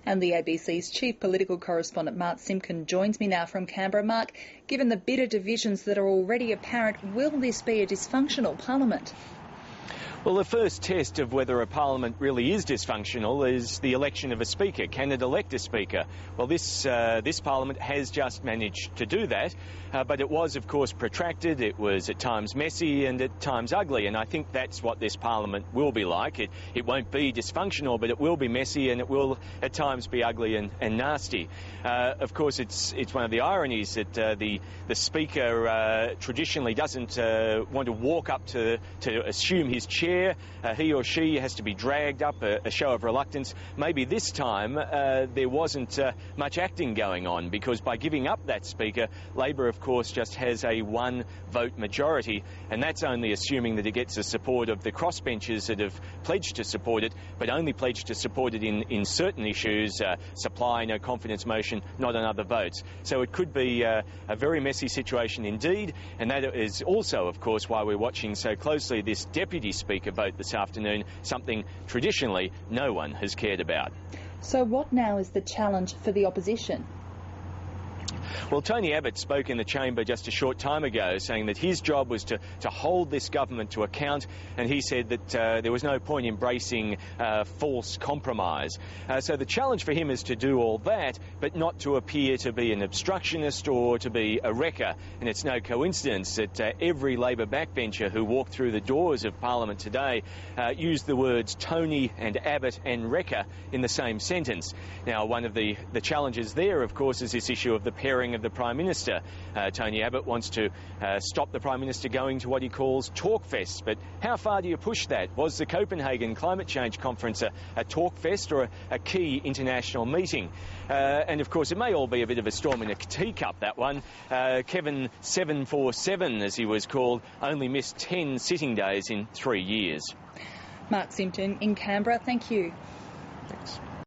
And the ABC's chief political correspondent Mark Simpkin joins me now from Canberra. Mark, given the bitter divisions that are already apparent, will this be a dysfunctional parliament? Well, the first test of whether a parliament really is dysfunctional is the election of a speaker. Can it elect a speaker? Well, this parliament has just managed to do that, but it was, of course, protracted. It was at times messy and at times ugly, and I think that's what this parliament will be like. It won't be dysfunctional, but it will be messy and it will at times be ugly and nasty. Of course, it's one of the ironies that the speaker traditionally doesn't want to walk up to assume his chair. He or she has to be dragged up, a show of reluctance. Maybe this time there wasn't much acting going on, because by giving up that speaker, Labor, of course, just has a one-vote majority, and that's only assuming that it gets the support of the crossbenchers that have pledged to support it, but only pledged to support it in certain issues, supply, no confidence motion, not on other votes. So it could be a very messy situation indeed, and that is also, of course, why we're watching so closely this deputy speaker vote this afternoon, something traditionally no one has cared about. So what now is the challenge for the opposition? Well, Tony Abbott spoke in the chamber just a short time ago, saying that his job was to hold this government to account, and he said that there was no point in embracing false compromise. So the challenge for him is to do all that, but not to appear to be an obstructionist or to be a wrecker. And it's no coincidence that every Labor backbencher who walked through the doors of Parliament today used the words Tony and Abbott and wrecker in the same sentence. Now, one of the challenges there, of course, is this issue of the pairing of the Prime Minister. Tony Abbott wants to stop the Prime Minister going to what he calls talk fests. But how far do you push that? Was the Copenhagen Climate Change Conference a talk fest or a key international meeting? And of course, it may all be a bit of a storm in a teacup, that one. Kevin 747, as he was called, only missed 10 sitting days in 3 years. Mark Simpkin in Canberra, thank you. Thanks.